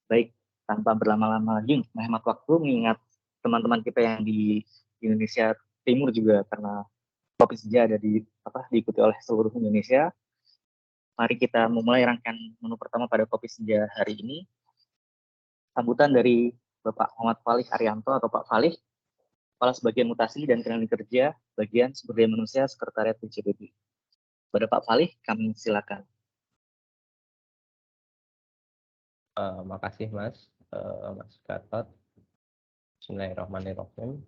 Baik, tanpa berlama-lama lagi, menghemat waktu, mengingat teman-teman kita yang di Indonesia Timur juga karena Kopi Senja ada diikuti oleh seluruh Indonesia. Mari kita memulai rangkaian menu pertama pada Kopi Senja hari ini. Sambutan dari Bapak Muhammad Falih Arianto atau Pak Falih, Kepala Sebagian Mutasi dan Teknik Kerja, Bagian Sumber Daya Manusia, Sekretariat BCBD. Pada Pak Falih, kami silakan. Makasih Mas Gatot. Bismillahirrahmanirrahim.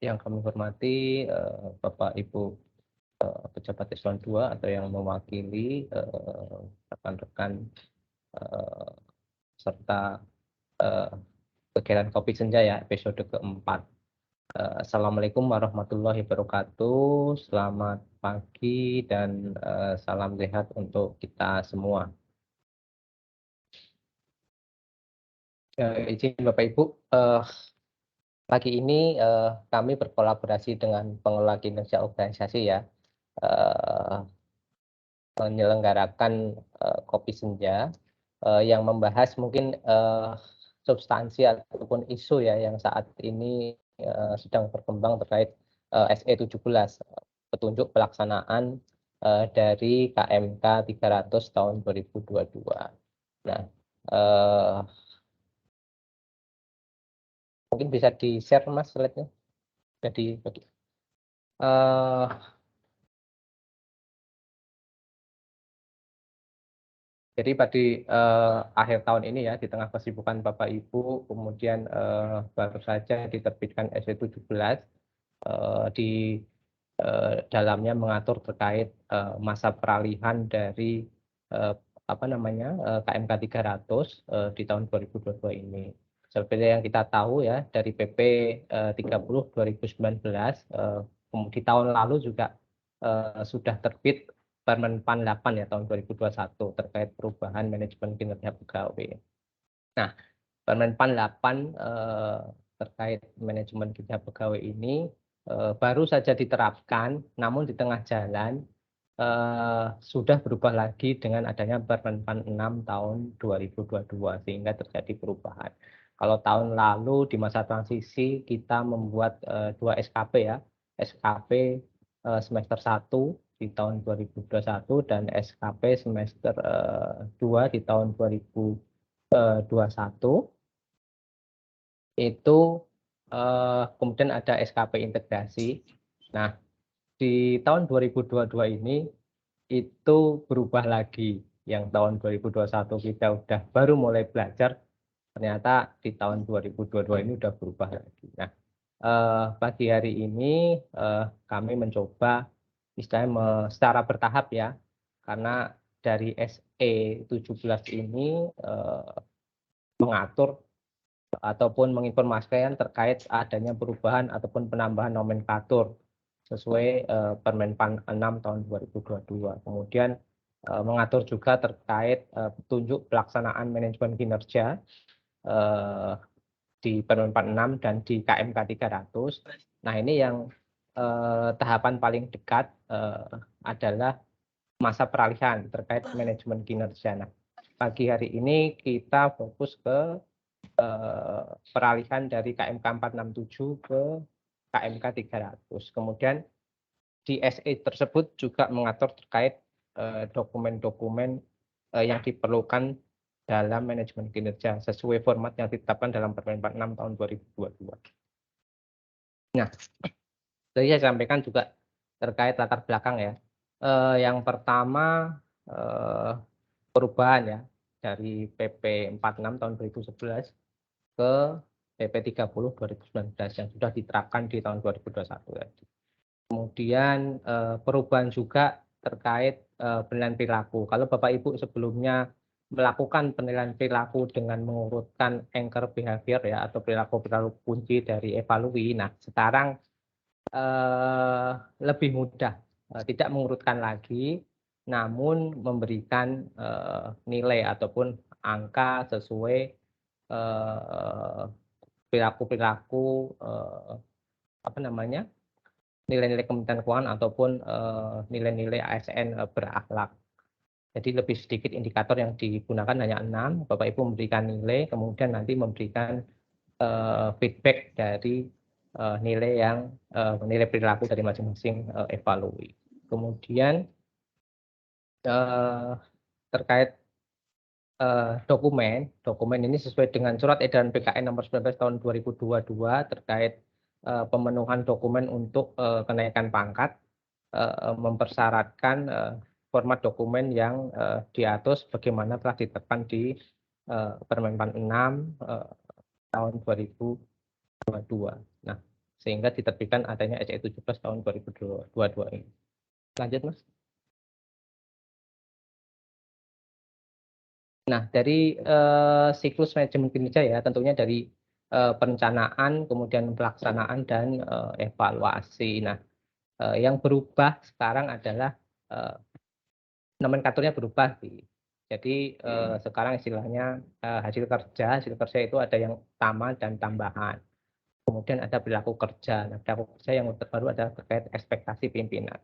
Yang kami hormati Bapak Ibu pejabat eselon 2 atau yang mewakili rekan-rekan serta kegiatan Kopi Senja ya, episode keempat. Assalamualaikum warahmatullahi wabarakatuh. Selamat pagi dan salam sehat untuk kita semua. Izin Bapak Ibu, pagi ini kami berkolaborasi dengan pengelola kinerja organisasi ya, menyelenggarakan Kopi Senja yang membahas mungkin substansi ataupun isu ya yang saat ini sedang berkembang terkait SE 17, petunjuk pelaksanaan dari KMK 300 tahun 2022. Nah, mungkin bisa di-share Mas slide-nya. Jadi pada akhir tahun ini ya, di tengah kesibukan Bapak Ibu, kemudian baru saja diterbitkan SE 17 di dalamnya mengatur terkait masa peralihan dari KMK 300 di tahun 2022 ini. Seperti yang kita tahu ya, dari PP 30 2019 di tahun lalu juga sudah terbit Permen-PAN 8 ya tahun 2021 terkait perubahan manajemen kinerja pegawai. Nah, Permen-PAN 8 terkait manajemen kinerja pegawai ini baru saja diterapkan, namun di tengah jalan sudah berubah lagi dengan adanya Permen-PAN 6 tahun 2022 sehingga terjadi perubahan. Kalau tahun lalu di masa transisi kita membuat 2 SKP ya, SKP semester 1 di tahun 2021 dan SKP semester 2 di tahun 2021. Itu kemudian ada SKP integrasi. Nah, di tahun 2022 ini itu berubah lagi. Yang tahun 2021 kita udah baru mulai belajar, ternyata di tahun 2022 ini udah berubah lagi. Nah, pagi hari ini kami mencoba istilahnya secara bertahap ya, karena dari SE 17 ini mengatur ataupun menginformasikan terkait adanya perubahan ataupun penambahan nomenklatur sesuai Permen-PAN 6 tahun 2022. Kemudian mengatur juga terkait petunjuk pelaksanaan manajemen kinerja di Permen-PAN 6 dan di KMK 300. Nah, ini yang tahapan paling dekat adalah masa peralihan terkait manajemen kinerja. Nah, pagi hari ini kita fokus ke peralihan dari KMK 467 ke KMK 300. Kemudian di SE tersebut juga mengatur terkait dokumen-dokumen yang diperlukan dalam manajemen kinerja sesuai format yang ditetapkan dalam Permen 46 tahun 2022. Nah, tadi saya sampaikan juga terkait latar belakang ya. Yang pertama perubahan ya dari PP 46 tahun 2011 ke PP 30 2019 yang sudah diterapkan di tahun 2021 tadi. Kemudian perubahan juga terkait penilaian perilaku. Kalau Bapak Ibu sebelumnya melakukan penilaian perilaku dengan mengurutkan anchor behavior ya atau perilaku kunci dari evaluasi. Nah, sekarang lebih mudah, tidak mengurutkan lagi, namun memberikan nilai ataupun angka sesuai perilaku-perilaku nilai-nilai Kementerian Keuangan ataupun nilai-nilai ASN berakhlak. Jadi lebih sedikit indikator yang digunakan hanya 6. Bapak Ibu memberikan nilai, kemudian nanti memberikan feedback dari nilai perilaku dari masing-masing evaluasi. Kemudian terkait dokumen ini sesuai dengan Surat Edaran BKN nomor 19 tahun 2022 terkait pemenuhan dokumen untuk kenaikan pangkat, mempersyaratkan format dokumen yang diatur sebagaimana telah ditetapkan di Permenpan 6 tahun 2022. Nah, sehingga diterbitkan adanya SE 17 tahun 2022 ini. Lanjut, Mas. Nah, dari siklus manajemen kinerja ya, tentunya dari perencanaan, kemudian pelaksanaan dan evaluasi. Nah, yang berubah sekarang adalah nomenklaturnya berubah. Jadi sekarang istilahnya hasil kerja itu ada yang utama dan tambahan. Kemudian ada perilaku kerja. Nah, perilaku kerja yang terbaru adalah terkait ekspektasi pimpinan.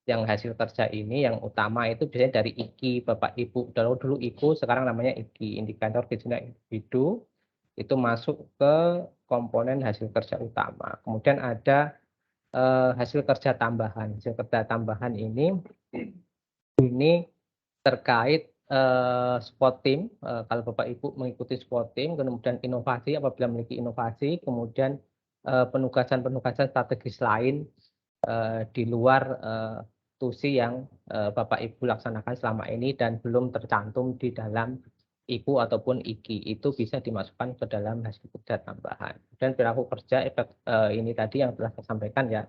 Yang hasil kerja ini yang utama itu biasanya dari IKI Bapak Ibu. Dulu IKU, sekarang namanya IKI, indikator kinerja individu, itu masuk ke komponen hasil kerja utama. Kemudian ada hasil kerja tambahan. Hasil kerja tambahan ini terkait spot team. Kalau Bapak Ibu mengikuti spot team, kemudian inovasi apabila memiliki inovasi, kemudian penugasan-penugasan strategis lain di luar tusi yang Bapak Ibu laksanakan selama ini dan belum tercantum di dalam IKU ataupun IKI, itu bisa dimasukkan ke dalam hasil kerja tambahan. Dan perilaku kerja ini tadi yang telah saya sampaikan ya,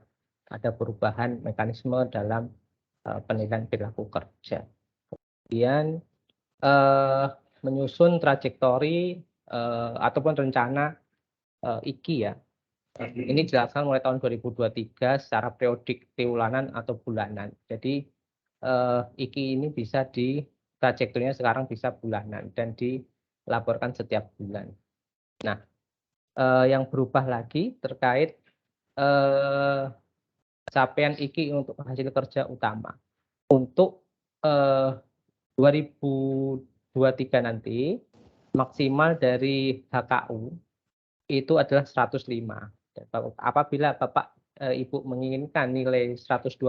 ada perubahan mekanisme dalam penilaian perilaku kerja. Kemudian menyusun trajektori ataupun rencana IKI ya. Ini dilaksanakan mulai tahun 2023 secara periodik triwulanan atau bulanan. Jadi IKI ini bisa trajektorinya sekarang bisa bulanan dan dilaporkan setiap bulan. Nah, yang berubah lagi terkait capaian IKI untuk hasil kerja utama. Untuk 2023 nanti maksimal dari HKU itu adalah 105. Apabila Bapak Ibu menginginkan nilai 120,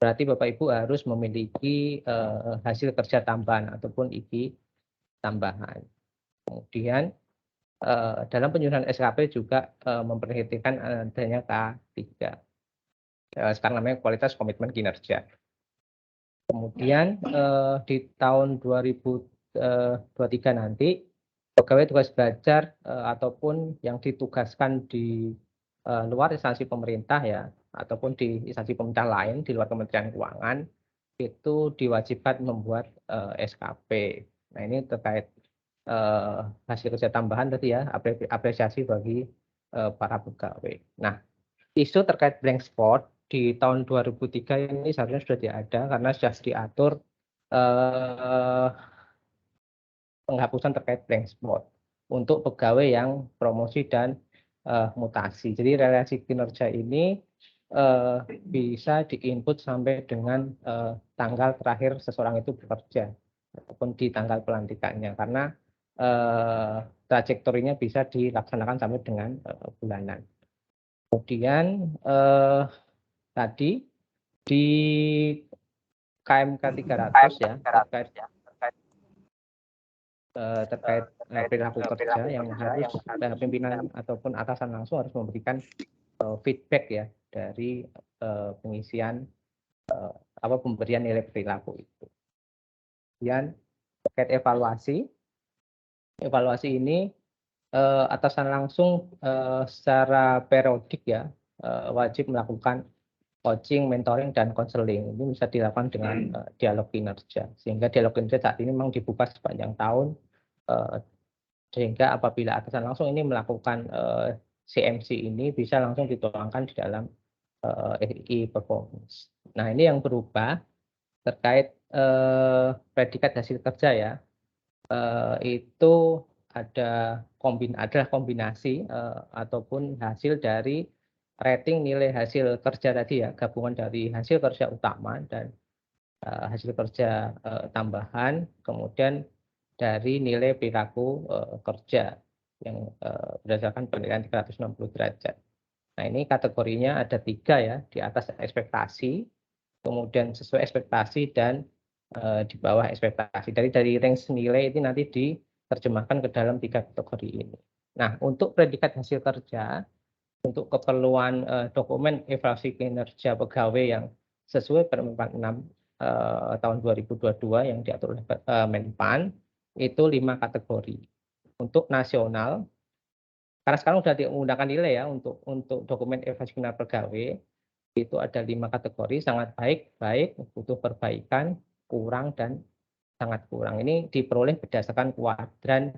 berarti Bapak Ibu harus memiliki hasil kerja tambahan ataupun IKI tambahan. Kemudian dalam penyusunan SKP juga memperhatikan adanya K3. Sekarang namanya kualitas komitmen kinerja. Kemudian di tahun 2023 nanti pegawai tugas belajar ataupun yang ditugaskan di luar instansi pemerintah ya, ataupun di instansi pemerintah lain di luar Kementerian Keuangan, itu diwajibkan membuat SKP. Nah, ini terkait hasil kerja tambahan tadi ya, apresiasi bagi para pegawai. Nah, isu terkait blank spot di tahun 2003 ini seharusnya sudah ada karena sudah diatur penghapusan terkait blank spot untuk pegawai yang promosi dan mutasi. Jadi relasi kinerja ini bisa diinput sampai dengan tanggal terakhir seseorang itu bekerja ataupun di tanggal pelantikannya, karena trajektorinya bisa dilaksanakan sampai dengan bulanan. Kemudian tadi di KMK 300 ya, terkait perilaku kerja yang harus pimpinan ataupun atasan langsung harus memberikan feedback ya dari pengisian pemberian nilai perilaku itu. Kemudian terkait evaluasi ini atasan langsung secara periodik ya wajib melakukan coaching, mentoring, dan konseling. Ini bisa dilakukan dengan dialog kinerja. Sehingga dialog kinerja saat ini memang dibuka sepanjang tahun, sehingga apabila atasan langsung ini melakukan CMC ini bisa langsung dituangkan di dalam SI performance. Nah, ini yang berubah terkait predikat hasil kerja ya. Itu adalah kombinasi ataupun hasil dari rating nilai hasil kerja tadi ya, gabungan dari hasil kerja utama dan hasil kerja tambahan, kemudian dari nilai perilaku kerja yang berdasarkan penilaian 360 derajat. Nah, ini kategorinya ada 3 ya, di atas ekspektasi, kemudian sesuai ekspektasi, dan di bawah ekspektasi. Dari range nilai ini nanti diterjemahkan ke dalam 3 kategori ini. Nah, untuk predikat hasil kerja, untuk keperluan dokumen evaluasi kinerja pegawai yang sesuai Permen 46 tahun 2022 yang diatur oleh Menpan, itu 5 kategori. Untuk nasional, karena sekarang sudah menggunakan nilai ya untuk dokumen evaluasi kinerja pegawai, itu ada 5 kategori: sangat baik, baik, butuh perbaikan, kurang, dan sangat kurang. Ini diperoleh berdasarkan kuadran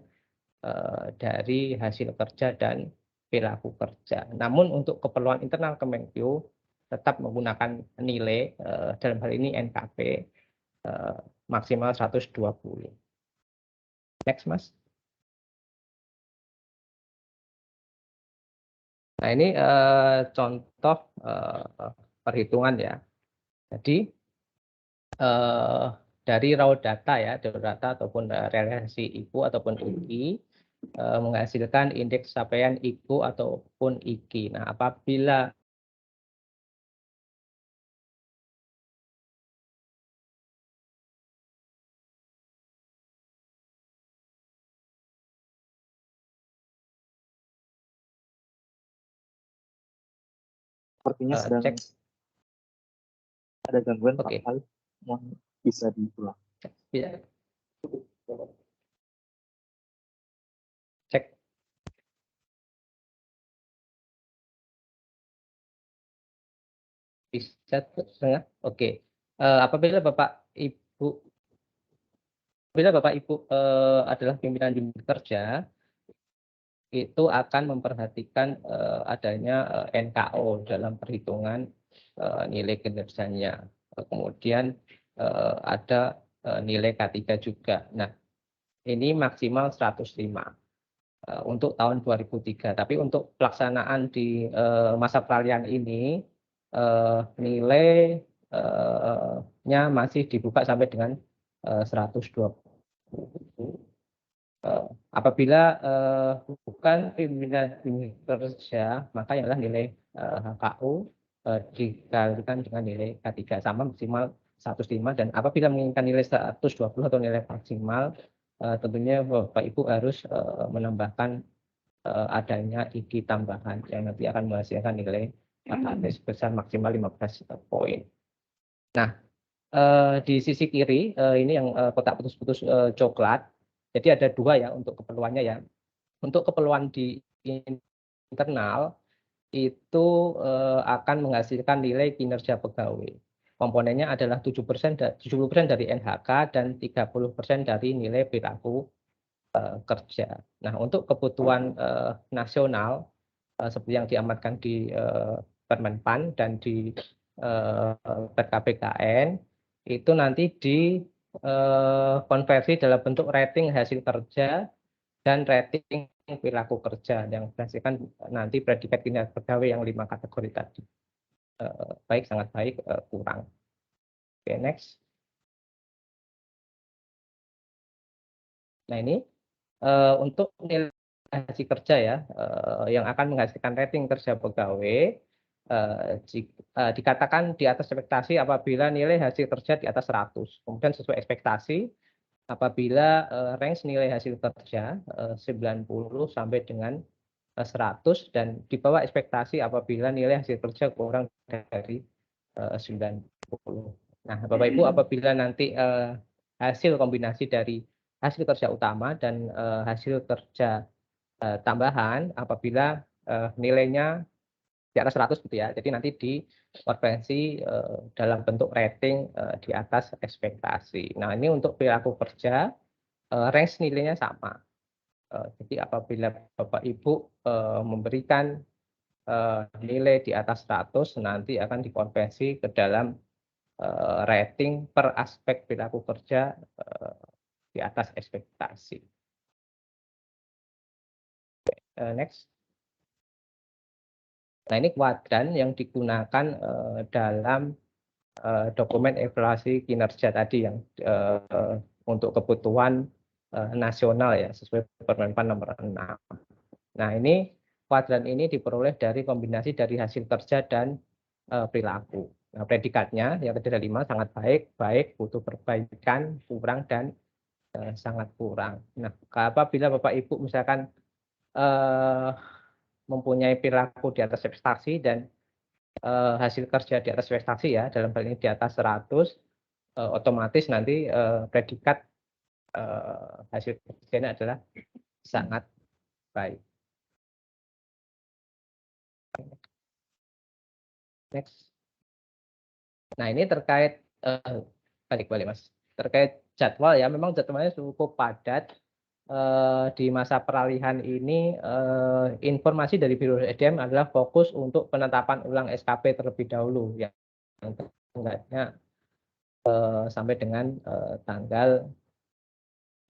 dari hasil kerja dan perilaku kerja. Namun untuk keperluan internal Kemenkyu tetap menggunakan nilai dalam hal ini NKP maksimal 120. Next, Mas. Nah, ini contoh perhitungan ya. Jadi dari raw data ya, raw data ataupun relasi IPU ataupun IKI menghasilkan indeks capaian IPU ataupun IKI. Nah, apabila Sepertinya sedang cek, ada gangguan, Pak oke, Al. Mohon bisa diulang. ya, cek. Bisa setengah, oke. Apabila Bapak Ibu adalah pimpinan unit kerja, itu akan memperhatikan adanya NKO dalam perhitungan nilai kinerjanya. Kemudian ada nilai K3 juga. Nah, ini maksimal 105 untuk tahun 2003. Tapi untuk pelaksanaan di masa peralihan ini, nilainya masih dibuka sampai dengan 120. Apabila bukan pimpinan unit kerja, maka ialah nilai HKU dikalikan dengan nilai K3 sama maksimal 105, dan apabila menginginkan nilai 120 atau nilai maksimal, tentunya Bapak Ibu harus menambahkan adanya IKI tambahan yang nanti akan menghasilkan nilai KKP sebesar maksimal 15 poin. Nah, di sisi kiri ini yang kotak putus-putus coklat. Jadi ada 2 ya untuk keperluannya ya. Untuk keperluan di internal itu akan menghasilkan nilai kinerja pegawai. Komponennya adalah 70% dari NHK dan 30% dari nilai perilaku kerja. Nah, untuk kebutuhan nasional seperti yang diamatkan di Permenpan dan di PKPKN, itu nanti dikonversi dalam bentuk rating hasil kerja dan rating perilaku kerja yang berdasarkan nanti predikat kinerja pegawai yang 5 kategori tadi. Baik, sangat baik, kurang. Oke, next. Nah, ini untuk nilai hasil kerja ya, yang akan menghasilkan rating kerja pegawai, dikatakan di atas ekspektasi apabila nilai hasil kerja di atas 100. Kemudian sesuai ekspektasi apabila range nilai hasil kerja 90 sampai dengan 100, dan di bawah ekspektasi apabila nilai hasil kerja kurang dari 90. Nah, Bapak Ibu, apabila nanti hasil kombinasi dari hasil kerja utama dan hasil kerja tambahan, apabila nilainya di atas 100 gitu ya, jadi nanti dikonversi dalam bentuk rating di atas ekspektasi. Nah, ini untuk perilaku kerja range nilainya sama. Jadi apabila Bapak Ibu memberikan nilai di atas 100, nanti akan dikonversi ke dalam rating per aspek perilaku kerja di atas ekspektasi. Next. Nah, ini kuadran yang digunakan dalam dokumen evaluasi kinerja tadi yang untuk kebutuhan nasional ya sesuai Permenpan nomor 6. Nah, ini kuadran ini diperoleh dari kombinasi dari hasil kerja dan perilaku. Nah, predikatnya yang tadi ada 5 sangat baik, baik, butuh perbaikan, kurang, dan sangat kurang. Nah, apabila Bapak Ibu misalkan mempunyai perilaku di atas ekspektasi dan hasil kerja di atas ekspektasi ya, dalam hal ini di atas 100, otomatis nanti predikat hasil kerjanya adalah sangat baik. Next. Nah, ini terkait balik Mas. Terkait jadwal ya, memang jadwalnya cukup padat. Di masa peralihan ini informasi dari Biro SDM adalah fokus untuk penetapan ulang SKP terlebih dahulu yang tenggatnya sampai dengan tanggal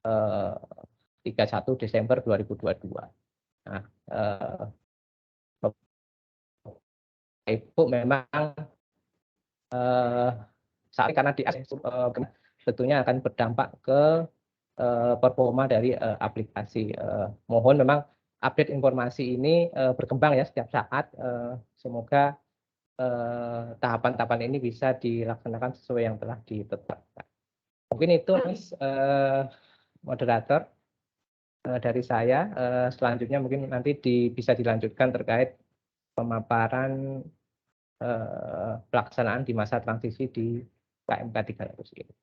31 Desember 2022. Nah, Ibu memang saat ini karena di tentunya akan berdampak ke performa dari aplikasi. Mohon memang update informasi ini berkembang ya setiap saat. Semoga tahapan-tahapan ini bisa dilaksanakan sesuai yang telah ditetapkan. Mungkin itu Mas moderator dari saya. Selanjutnya mungkin nanti bisa dilanjutkan terkait pemaparan pelaksanaan di masa transisi di KMK 300 ini.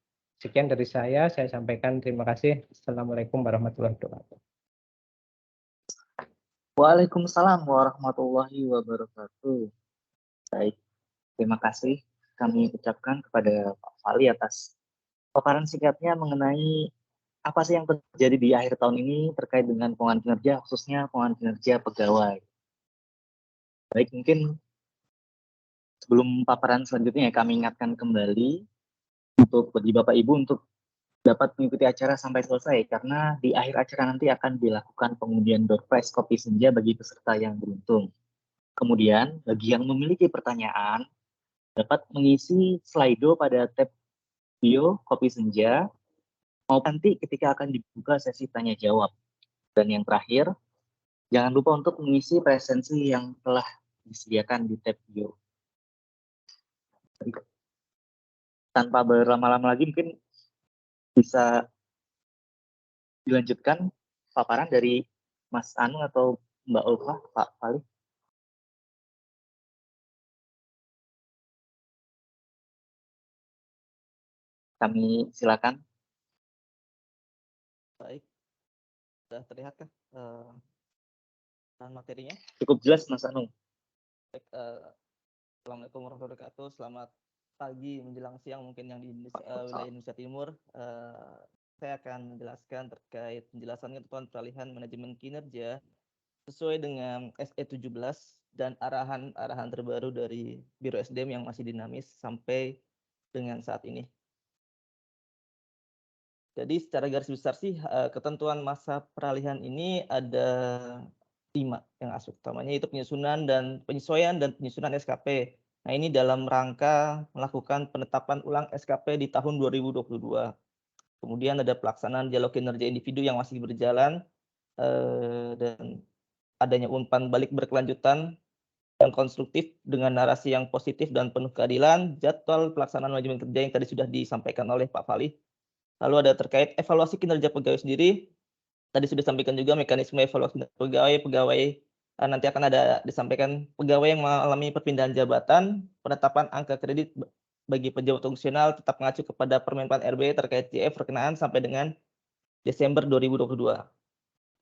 Sekian dari saya sampaikan terima kasih. Assalamualaikum warahmatullahi wabarakatuh. Waalaikumsalam warahmatullahi wabarakatuh. Baik, terima kasih kami ucapkan kepada Pak Fali atas paparan singkatnya mengenai apa sih yang terjadi di akhir tahun ini terkait dengan penguatan kinerja, khususnya penguatan kinerja pegawai. Baik, mungkin sebelum paparan selanjutnya kami ingatkan kembali untuk bagi Bapak Ibu untuk dapat mengikuti acara sampai selesai karena di akhir acara nanti akan dilakukan pengundian door prize kopi senja bagi peserta yang beruntung. Kemudian bagi yang memiliki pertanyaan dapat mengisi Slido pada tab bio kopi senja maupun nanti ketika akan dibuka sesi tanya jawab. Dan yang terakhir, jangan lupa untuk mengisi presensi yang telah disediakan di tab bio. Tanpa berlama-lama lagi mungkin bisa dilanjutkan paparan dari Mas Anu atau Mbak Ulfa, Pak Fali. Kami silakan. Baik, sudah terlihat kan materinya? Cukup jelas Mas Anu. Baik, Assalamualaikum warahmatullahi wabarakatuh. Selamat pagi menjelang siang mungkin yang di wilayah Indonesia Timur. Saya akan menjelaskan terkait penjelasan ketentuan peralihan manajemen kinerja sesuai dengan SE 17 dan arahan terbaru dari Biro SDM yang masih dinamis sampai dengan saat ini. Jadi secara garis besar sih ketentuan masa peralihan ini ada 5 yang aspek utamanya, yaitu penyesuaian dan penyusunan SKP. Nah, ini dalam rangka melakukan penetapan ulang SKP di tahun 2022. Kemudian ada pelaksanaan dialog kinerja individu yang masih berjalan dan adanya umpan balik berkelanjutan yang konstruktif dengan narasi yang positif dan penuh keadilan, jadwal pelaksanaan manajemen kerja yang tadi sudah disampaikan oleh Pak Fali. Lalu ada terkait evaluasi kinerja pegawai sendiri. Tadi sudah disampaikan juga mekanisme evaluasi pegawai nanti akan ada disampaikan pegawai yang mengalami perpindahan jabatan, penetapan angka kredit bagi pejabat fungsional tetap mengacu kepada Permenpan RB terkait JF perkenaan sampai dengan Desember 2022.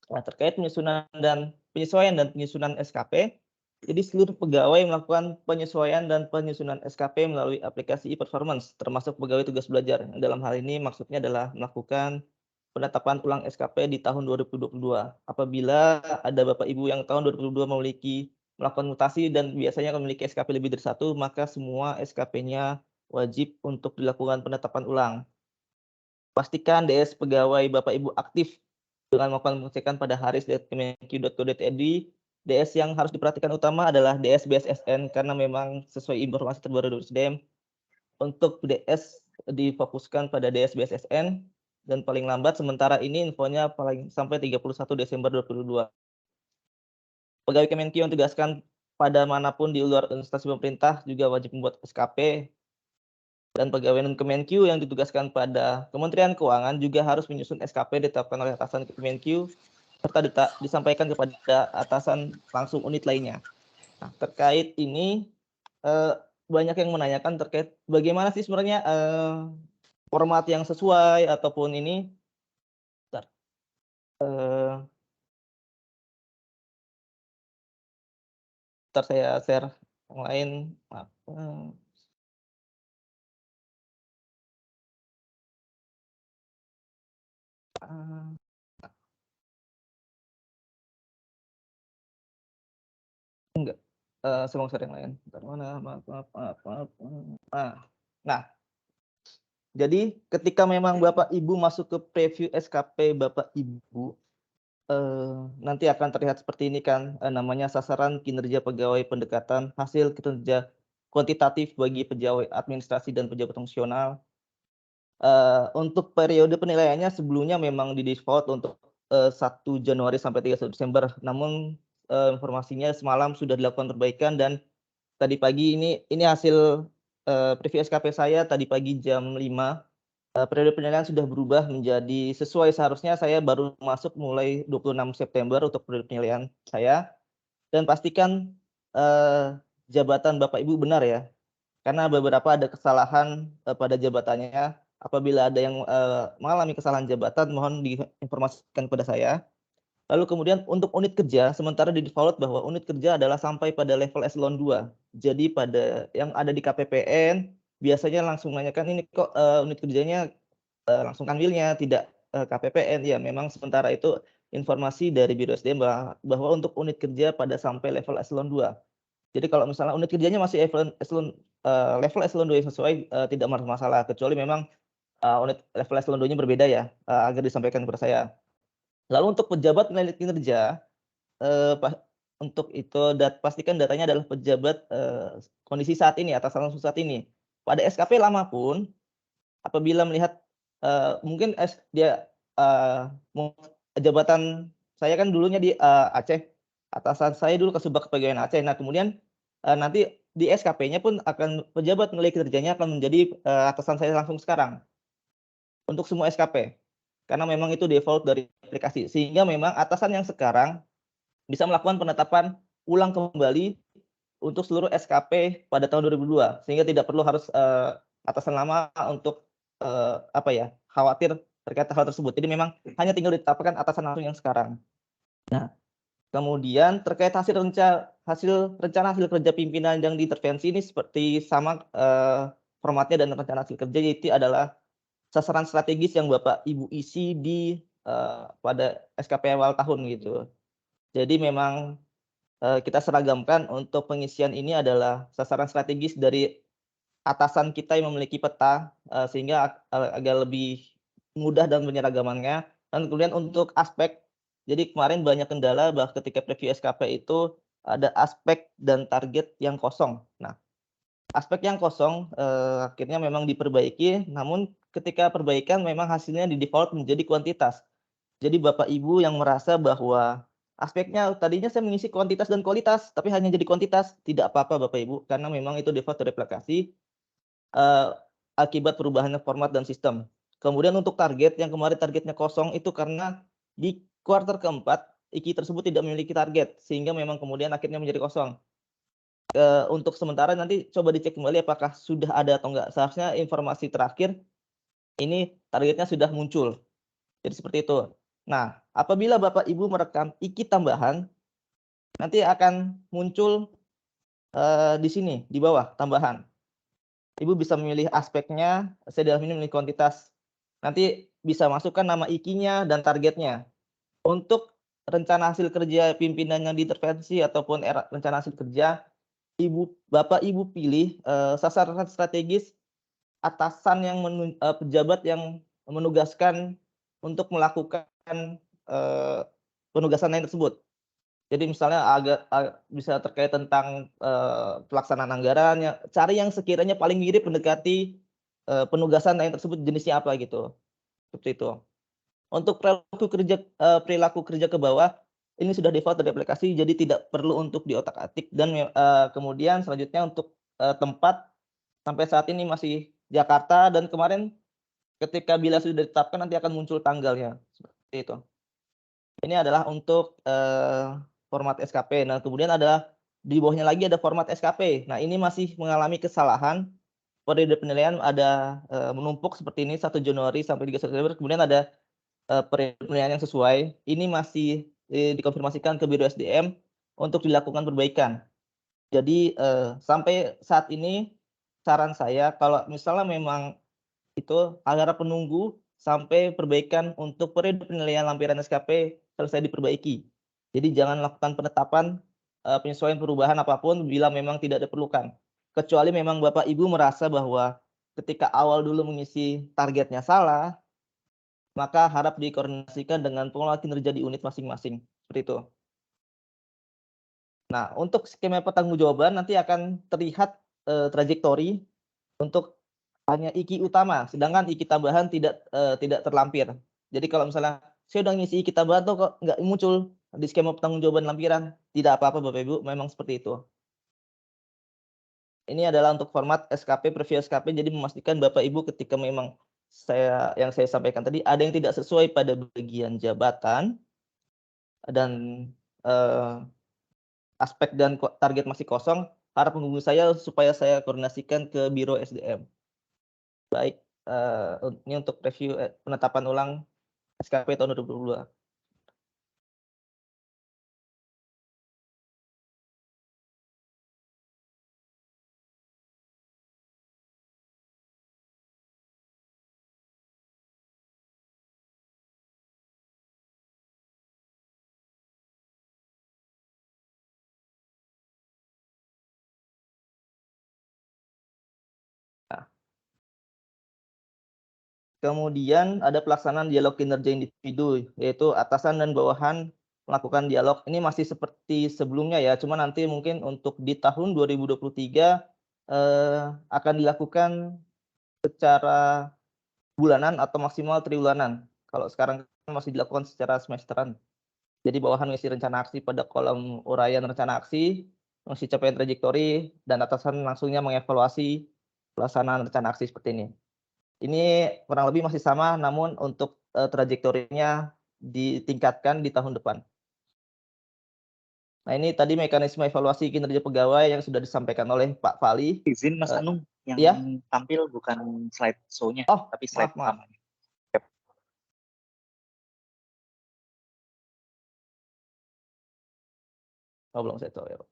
Nah, terkait penyesuaian dan penyusunan SKP, jadi seluruh pegawai melakukan penyesuaian dan penyusunan SKP melalui aplikasi e-performance, termasuk pegawai tugas belajar. Dalam hal ini maksudnya adalah melakukan penetapan ulang SKP di tahun 2022. Apabila ada Bapak Ibu yang tahun 2022 melakukan mutasi dan biasanya memiliki SKP lebih dari 1, maka semua SKP-nya wajib untuk dilakukan penetapan ulang. Pastikan DS pegawai Bapak Ibu aktif dengan melakukan pengecekan pada haris.kemenq.go.id. DS yang harus diperhatikan utama adalah DS BSSN karena memang sesuai informasi terbaru dari SDM. untuk DS difokuskan pada DS BSSN dan paling lambat sementara ini infonya paling sampai 31 Desember 2022. Pegawai Kemenq yang ditugaskan pada manapun di luar instansi pemerintah juga wajib membuat SKP, dan pegawai non-Kemenq yang ditugaskan pada Kementerian Keuangan juga harus menyusun SKP ditetapkan oleh atasan Kemenq serta disampaikan kepada atasan langsung unit lainnya. Nah, terkait ini banyak yang menanyakan terkait bagaimana sih sebenarnya format yang sesuai ataupun ini. Bentar. Ntar saya share yang lain. Maaf. Enggak. Saya mau share yang lain. Bentar, mana? Maaf. Nah, jadi ketika memang Bapak Ibu masuk ke preview SKP Bapak Ibu, nanti akan terlihat seperti ini kan, namanya sasaran kinerja pegawai pendekatan hasil kinerja kuantitatif bagi pegawai administrasi dan pejabat fungsional. Untuk periode penilaiannya sebelumnya memang di default untuk 1 Januari sampai 31 Desember. Namun informasinya semalam sudah dilakukan perbaikan dan tadi pagi ini hasil preview SKP saya tadi pagi jam 5. Periode penilaian sudah berubah menjadi sesuai seharusnya saya baru masuk mulai 26 September untuk periode penilaian saya. Dan pastikan jabatan Bapak Ibu benar ya. Karena beberapa ada kesalahan pada jabatannya. Apabila ada yang mengalami kesalahan jabatan, mohon diinformasikan kepada saya. Lalu kemudian untuk unit kerja, sementara di default bahwa unit kerja adalah sampai pada level eselon 2. Jadi pada yang ada di KPPN, biasanya langsung menanyakan ini kok unit kerjanya langsung kanwilnya, tidak KPPN. Ya memang sementara itu informasi dari Biro SDM bahwa untuk unit kerja pada sampai level eselon 2. Jadi kalau misalnya unit kerjanya masih level eselon 2 yang sesuai, tidak masalah, kecuali memang unit level eselon 2-nya berbeda ya, agar disampaikan kepada saya. Lalu untuk pejabat penilai kinerja, untuk itu pastikan datanya adalah pejabat kondisi saat ini, atasan langsung saat ini. Pada SKP lama pun, apabila melihat mungkin dia jabatan saya kan dulunya di Aceh, atasan saya dulu Kasubag Kepegawaian Aceh. Nah kemudian nanti di SKP-nya pun akan pejabat nilai kinerjanya akan menjadi atasan saya langsung sekarang untuk semua SKP. Karena memang itu default dari aplikasi. Sehingga memang atasan yang sekarang bisa melakukan penetapan ulang kembali untuk seluruh SKP pada tahun 2002. Sehingga tidak perlu harus atasan lama untuk khawatir terkait hal tersebut. Jadi memang hanya tinggal ditetapkan atasan langsung yang sekarang. Nah, kemudian terkait rencana hasil kerja pimpinan yang diintervensi ini seperti sama formatnya dan rencana hasil kerja, yaitu adalah sasaran strategis yang Bapak Ibu isi di pada SKP awal tahun gitu. Jadi memang kita seragamkan untuk pengisian ini adalah sasaran strategis dari atasan kita yang memiliki peta sehingga agak lebih mudah dan penyeragamannya. Dan kemudian untuk aspek, jadi kemarin banyak kendala bahwa ketika preview SKP itu ada aspek dan target yang kosong. Nah, aspek yang kosong akhirnya memang diperbaiki, namun ketika perbaikan memang hasilnya di default menjadi kuantitas. Jadi Bapak Ibu yang merasa bahwa aspeknya tadinya saya mengisi kuantitas dan kualitas, tapi hanya jadi kuantitas, tidak apa-apa Bapak Ibu, karena memang itu default replikasi akibat perubahannya format dan sistem. Kemudian untuk target yang kemarin targetnya kosong itu karena di kuartal keempat IKI tersebut tidak memiliki target sehingga memang kemudian akhirnya menjadi kosong. Untuk sementara nanti coba dicek kembali apakah sudah ada atau enggak. Seharusnya informasi terakhir ini targetnya sudah muncul. Jadi seperti itu. Nah, apabila Bapak Ibu merekam IKI tambahan, nanti akan muncul di sini di bawah tambahan. Ibu bisa memilih aspeknya, saya dalam ini memilih kuantitas. Nanti bisa masukkan nama IKI-nya dan targetnya. Untuk rencana hasil kerja pimpinan yang diintervensi ataupun rencana hasil kerja, Bapak Ibu pilih sasaran strategis atasan yang pejabat yang menugaskan untuk melakukan penugasan lain tersebut. Jadi misalnya bisa terkait tentang pelaksanaan anggaran, cari yang sekiranya paling mirip mendekati penugasan yang tersebut jenisnya apa gitu, seperti itu. Untuk perilaku kerja ke bawah, ini sudah default dari aplikasi, jadi tidak perlu untuk diotak-atik dan kemudian selanjutnya untuk tempat, sampai saat ini masih Jakarta dan kemarin ketika bila sudah ditetapkan nanti akan muncul tanggalnya, seperti itu. Ini adalah untuk format SKP. Nah, kemudian adalah di bawahnya lagi ada format SKP. Nah, ini masih mengalami kesalahan. Periode penilaian ada menumpuk seperti ini 1 Januari sampai 3 September. Kemudian ada periode penilaian yang sesuai. Ini masih dikonfirmasikan ke Biro SDM untuk dilakukan perbaikan. Jadi sampai saat ini saran saya kalau misalnya memang itu harap penunggu sampai perbaikan untuk periode penilaian lampiran SKP selesai diperbaiki. Jadi jangan lakukan penetapan penyesuaian perubahan apapun bila memang tidak diperlukan. Kecuali memang Bapak Ibu merasa bahwa ketika awal dulu mengisi targetnya salah, maka harap dikoordinasikan dengan pengelola kinerja di unit masing-masing. Seperti itu. Nah, untuk skema pertanggungjawaban nanti akan terlihat trajektori untuk hanya IKI utama, sedangkan IKI tambahan tidak terlampir. Jadi kalau misalnya saya udah ngisi IKI tambahan tuh kok nggak muncul di skema pertanggungjawaban lampiran, tidak apa-apa Bapak Ibu, memang seperti itu. Ini adalah untuk format SKP, preview SKP, jadi memastikan Bapak Ibu ketika memang yang saya sampaikan tadi ada yang tidak sesuai pada bagian jabatan dan aspek dan target masih kosong, harap menghubungi saya supaya saya koordinasikan ke Biro SDM. Baik, ini untuk review penetapan ulang SKP tahun 2022. Kemudian ada pelaksanaan dialog kinerja individu, yaitu atasan dan bawahan melakukan dialog. Ini masih seperti sebelumnya ya, cuma nanti mungkin untuk di tahun 2023 akan dilakukan secara bulanan atau maksimal triwulanan. Kalau sekarang masih dilakukan secara semesteran. Jadi bawahan mengisi rencana aksi pada kolom uraian rencana aksi, mengisi capaian trajektori, dan atasan langsungnya mengevaluasi pelaksanaan rencana aksi seperti ini. Ini kurang lebih masih sama, namun untuk trajektorinya ditingkatkan di tahun depan. Nah, ini tadi mekanisme evaluasi kinerja pegawai yang sudah disampaikan oleh Pak Fali. Izin Mas Anung, yang ya? tampil bukan slide show-nya, tapi slide maaf. utamanya. Oh, belum saya tahu ya, Pak.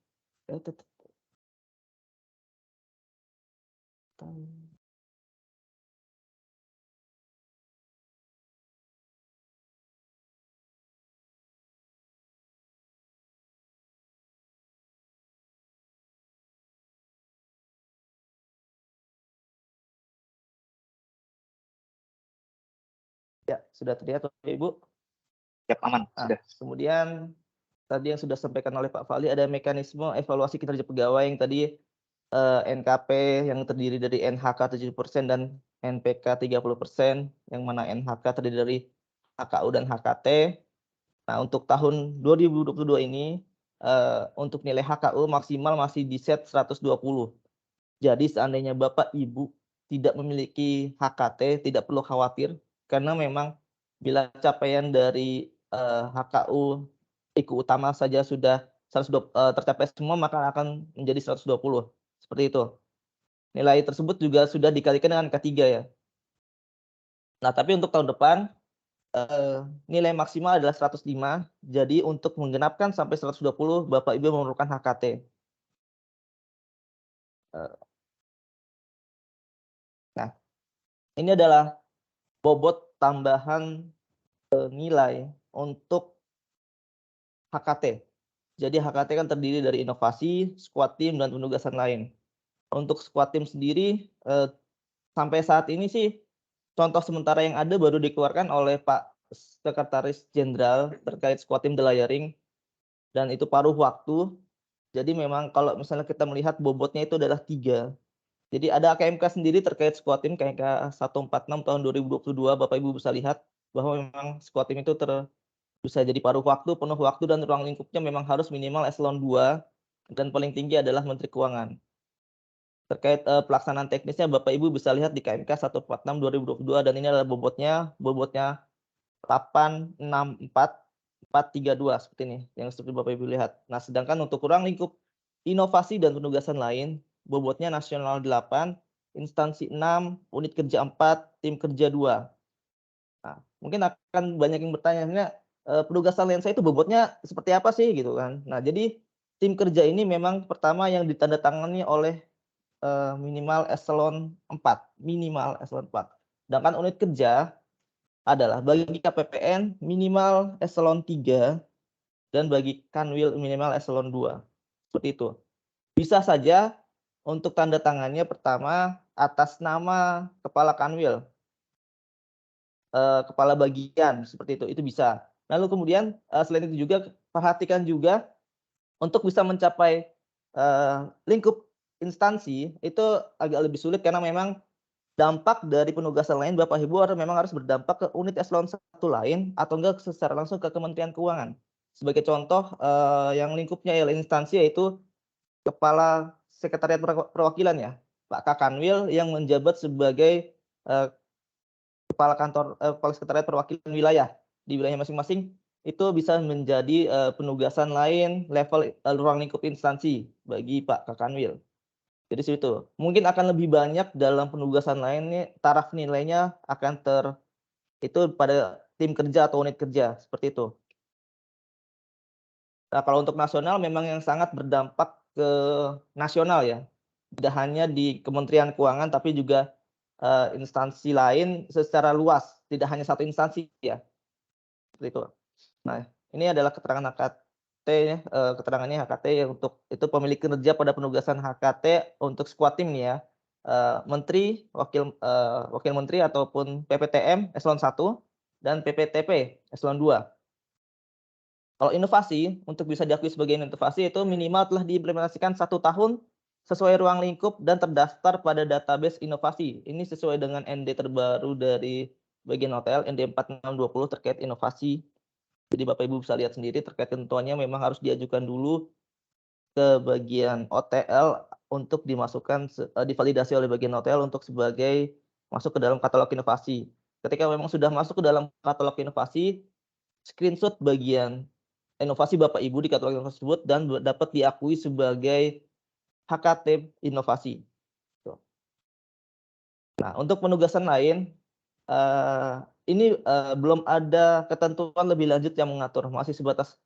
Ya, sudah terlihat Bapak Ibu? Siap, aman, sudah. Kemudian tadi yang sudah disampaikan oleh Pak Fali ada mekanisme evaluasi kinerja pegawai yang tadi NKP yang terdiri dari NHK 70% dan NPK 30%, yang mana NHK terdiri dari HKU dan HKT. Nah, untuk tahun 2022 ini untuk nilai HKU maksimal masih di set 120. Jadi seandainya Bapak Ibu tidak memiliki HKT, tidak perlu khawatir karena memang bila capaian dari HKU IKU utama saja sudah tercapai semua, maka akan menjadi 120. Seperti itu. Nilai tersebut juga sudah dikalikan dengan K3 ya. Nah, tapi untuk tahun depan nilai maksimal adalah 105. Jadi untuk menggenapkan sampai 120, Bapak Ibu memerlukan HKT. Nah, ini adalah bobot tambahan nilai untuk HKT. Jadi HKT kan terdiri dari inovasi, squad team, dan penugasan lain. Untuk squad team sendiri, sampai saat ini sih contoh sementara yang ada baru dikeluarkan oleh Pak Sekretaris Jenderal terkait squad team delayering. dan itu paruh waktu. Jadi memang kalau misalnya kita melihat bobotnya itu adalah 3. Jadi ada KMK sendiri terkait Squatim KMK 146 tahun 2022, Bapak Ibu bisa lihat bahwa memang Squatim itu bisa jadi paruh waktu, penuh waktu, dan ruang lingkupnya memang harus minimal eselon 2 dan paling tinggi adalah Menteri Keuangan. Terkait pelaksanaan teknisnya Bapak Ibu bisa lihat di KMK 146 2022 dan ini adalah bobotnya 864.432 seperti ini yang seperti Bapak Ibu lihat. Nah, sedangkan untuk ruang lingkup inovasi dan penugasan lain, bobotnya nasional 8, instansi 6, unit kerja 4, tim kerja 2. Nah, mungkin akan banyak yang bertanya, penugasan lensa itu bobotnya seperti apa sih gitu kan. Nah, jadi tim kerja ini memang pertama yang ditandatangani oleh minimal eselon 4, minimal eselon 4. Sedangkan unit kerja adalah bagi KPPN minimal eselon 3 dan bagi Kanwil minimal eselon 2. Seperti itu. Bisa saja untuk tanda tangannya pertama atas nama kepala Kanwil, kepala bagian seperti itu bisa. Lalu kemudian selain itu juga perhatikan juga untuk bisa mencapai lingkup instansi itu agak lebih sulit karena memang dampak dari penugasan lain Bapak Ibu memang harus berdampak ke unit eselon 1 lain atau enggak secara langsung ke Kementerian Keuangan. Sebagai contoh yang lingkupnya ialah instansi yaitu Kepala Sekretariat Perwakilan ya, Pak Kakanwil yang menjabat sebagai Kepala Sekretariat Perwakilan Wilayah di wilayah masing-masing itu bisa menjadi penugasan lain level ruang lingkup instansi bagi Pak Kakanwil. Jadi situ mungkin akan lebih banyak dalam penugasan lainnya, taraf nilainya akan itu pada tim kerja atau unit kerja seperti itu. Nah, kalau untuk nasional memang yang sangat berdampak ke nasional ya, tidak hanya di Kementerian Keuangan tapi juga instansi lain secara luas, tidak hanya satu instansi ya, seperti itu. Nah, ini adalah keterangan HKT ya, keterangannya HKT yang untuk itu pemilik kinerja pada penugasan HKT untuk Squatim nih ya, menteri, wakil menteri ataupun PPTM eselon 1 dan PPTP eselon 2. Kalau inovasi untuk bisa diakui sebagai inovasi itu minimal telah diimplementasikan 1 tahun sesuai ruang lingkup dan terdaftar pada database inovasi. Ini sesuai dengan ND terbaru dari bagian hotel ND 4620 terkait inovasi. Jadi Bapak Ibu bisa lihat sendiri terkait ketentuannya memang harus diajukan dulu ke bagian OTL untuk dimasukkan divalidasi oleh bagian hotel untuk sebagai masuk ke dalam katalog inovasi. Ketika memang sudah masuk ke dalam katalog inovasi, screenshot bagian inovasi Bapak Ibu di katalog inovasi tersebut dan dapat diakui sebagai HKT inovasi. Nah, untuk penugasan lain ini belum ada ketentuan lebih lanjut yang mengatur, masih sebatas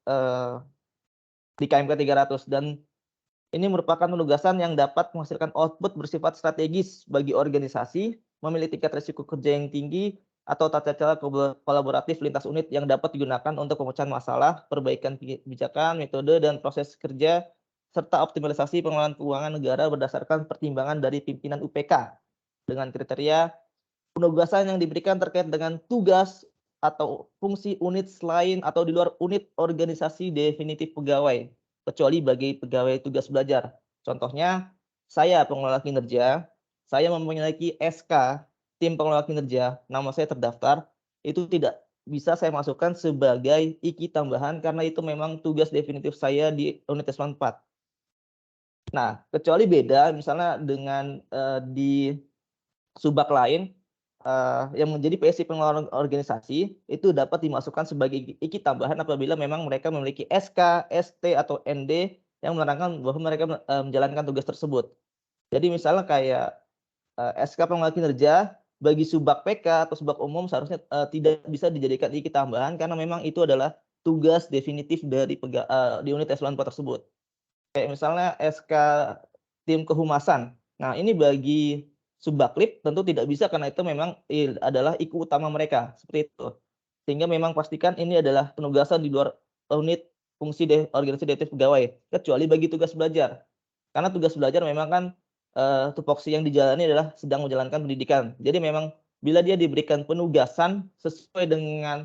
di KMK 300 dan ini merupakan penugasan yang dapat menghasilkan output bersifat strategis bagi organisasi, memiliki tingkat risiko kerja yang tinggi atau tata cara kolaboratif lintas unit yang dapat digunakan untuk pemecahan masalah, perbaikan kebijakan, metode dan proses kerja serta optimalisasi pengelolaan keuangan negara berdasarkan pertimbangan dari pimpinan UPK dengan kriteria penugasan yang diberikan terkait dengan tugas atau fungsi unit selain atau di luar unit organisasi definitif pegawai, kecuali bagi pegawai tugas belajar. Contohnya, saya pengelola kinerja, saya memiliki SK tim pengelola kinerja, nama saya terdaftar, itu tidak bisa saya masukkan sebagai IKI tambahan karena itu memang tugas definitif saya di unit eselon 4. Nah, kecuali beda misalnya dengan di subak lain, yang menjadi PSI pengelola organisasi itu dapat dimasukkan sebagai IKI tambahan apabila memang mereka memiliki SK, ST atau ND yang menerangkan bahwa mereka menjalankan tugas tersebut. Jadi misalnya kayak SK pengelola kinerja bagi subak PK atau subak umum seharusnya tidak bisa dijadikan IKI tambahan karena memang itu adalah tugas definitif dari di unit eselon 4 tersebut. Kayak misalnya SK tim kehumasan. Nah, ini bagi Subbaklip tentu tidak bisa karena itu memang adalah IKU utama mereka, seperti itu. Sehingga memang pastikan ini adalah penugasan di luar unit fungsi organisasi definitif pegawai, kecuali bagi tugas belajar. Karena tugas belajar memang kan tupoksi yang dijalani adalah sedang menjalankan pendidikan. Jadi memang bila dia diberikan penugasan sesuai dengan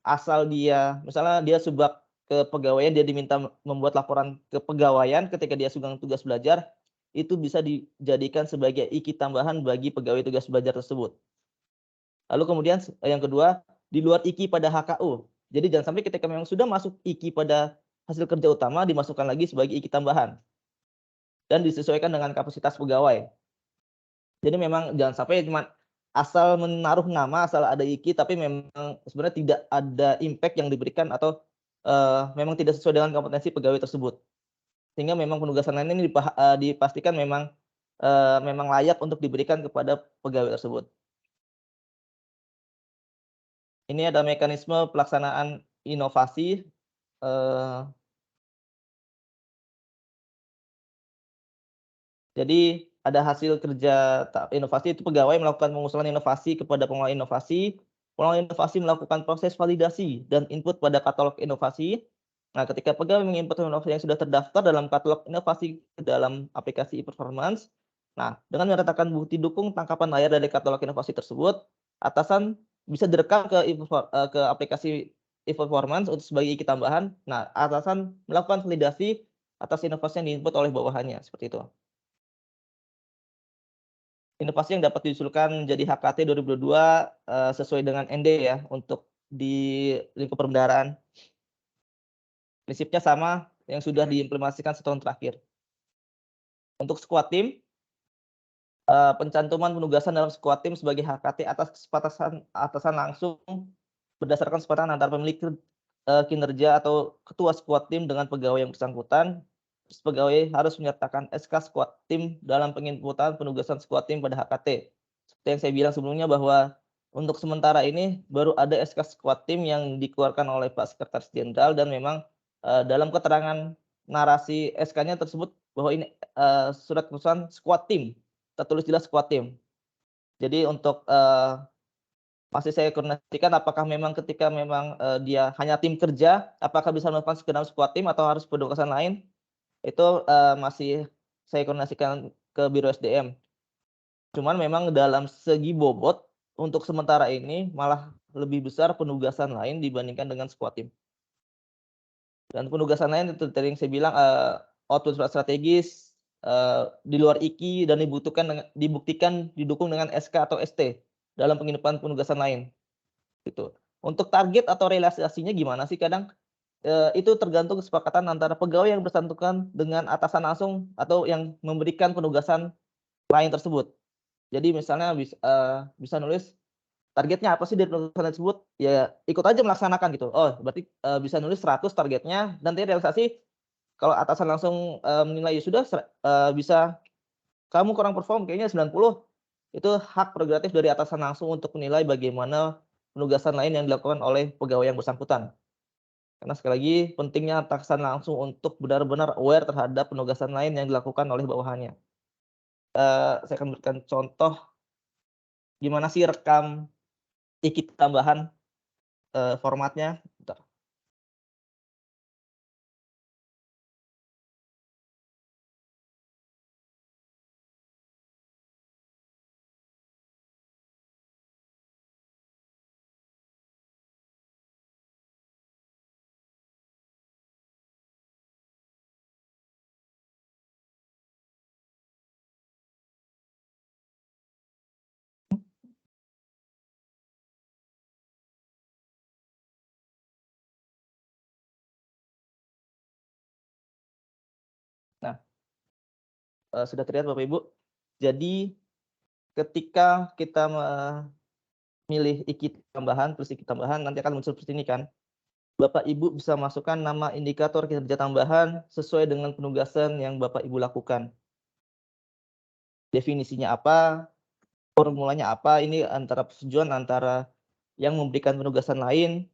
asal dia, misalnya dia subak kepegawaian, dia diminta membuat laporan kepegawaian ketika dia sedang tugas belajar, itu bisa dijadikan sebagai IKI tambahan bagi pegawai tugas belajar tersebut. Lalu kemudian yang kedua, di luar IKI pada HKU. Jadi jangan sampai ketika memang sudah masuk IKI pada hasil kerja utama, dimasukkan lagi sebagai IKI tambahan. Dan disesuaikan dengan kapasitas pegawai. Jadi memang jangan sampai cuma asal menaruh nama, asal ada IKI, tapi memang sebenarnya tidak ada impact yang diberikan atau memang tidak sesuai dengan kompetensi pegawai tersebut. Sehingga memang penugasan lain ini dipastikan memang layak untuk diberikan kepada pegawai tersebut. Ini ada mekanisme pelaksanaan inovasi. Jadi ada hasil kerja inovasi, itu pegawai melakukan pengusulan inovasi kepada pengelola inovasi. Pengelola inovasi melakukan proses validasi dan input pada katalog inovasi. Nah, ketika pegawai menginput inovasi yang sudah terdaftar dalam katalog inovasi ke dalam aplikasi e-performance, nah, dengan menyertakan bukti dukung tangkapan layar dari katalog inovasi tersebut, atasan bisa direkam ke aplikasi e-performance untuk sebagai IKI tambahan. Nah, atasan melakukan validasi atas inovasi yang diinput oleh bawahannya, seperti itu. Inovasi yang dapat diusulkan menjadi HKT 2022 sesuai dengan ND ya untuk di lingkup perbendaharaan. Prinsipnya sama yang sudah diimplementasikan setahun terakhir. Untuk squad team, pencantuman penugasan dalam squad team sebagai HKT atas kesepakatan atasan langsung berdasarkan kesepakatan antara pemilik kinerja atau ketua squad team dengan pegawai yang bersangkutan. Pegawai harus menyertakan SK squad team dalam penginputan penugasan squad team pada HKT. Seperti yang saya bilang sebelumnya bahwa untuk sementara ini baru ada SK squad team yang dikeluarkan oleh Pak Sekretaris Jenderal, dan memang dalam keterangan narasi SK-nya tersebut bahwa ini surat keputusan squad team, tertulis jelas squad team. Jadi untuk masih saya koordinasikan apakah memang ketika memang dia hanya tim kerja, apakah bisa melakukan sekedar squad team atau harus penugasan lain, itu masih saya koordinasikan ke Biro SDM. Cuman memang dalam segi bobot untuk sementara ini malah lebih besar penugasan lain dibandingkan dengan squad team. Dan penugasan lain itu tadi yang saya bilang output strategis di luar IKI dan dibuktikan didukung dengan SK atau ST dalam penginapan penugasan lain. Gitu. Untuk target atau realisasinya gimana sih, kadang itu tergantung kesepakatan antara pegawai yang bersangkutan dengan atasan langsung atau yang memberikan penugasan lain tersebut. Jadi misalnya bisa nulis targetnya apa sih dari penugasan tersebut, ya ikut aja melaksanakan gitu. Oh, berarti bisa nulis 100 targetnya, nanti realisasi kalau atasan langsung menilai ya sudah bisa kamu kurang perform kayaknya 90, itu hak prerogatif dari atasan langsung untuk menilai bagaimana penugasan lain yang dilakukan oleh pegawai yang bersangkutan. Karena sekali lagi pentingnya atasan langsung untuk benar-benar aware terhadap penugasan lain yang dilakukan oleh bawahannya. Saya akan berikan contoh gimana sih rekam IKI tambahan formatnya. Bentar. Nah, sudah terlihat Bapak Ibu. Jadi ketika kita memilih IKI tambahan, terus IKI tambahan nanti akan muncul seperti ini kan. Bapak Ibu bisa masukkan nama indikator kinerja tambahan sesuai dengan penugasan yang Bapak Ibu lakukan. Definisinya apa, formulanya apa, ini antara persetujuan antara yang memberikan penugasan lain,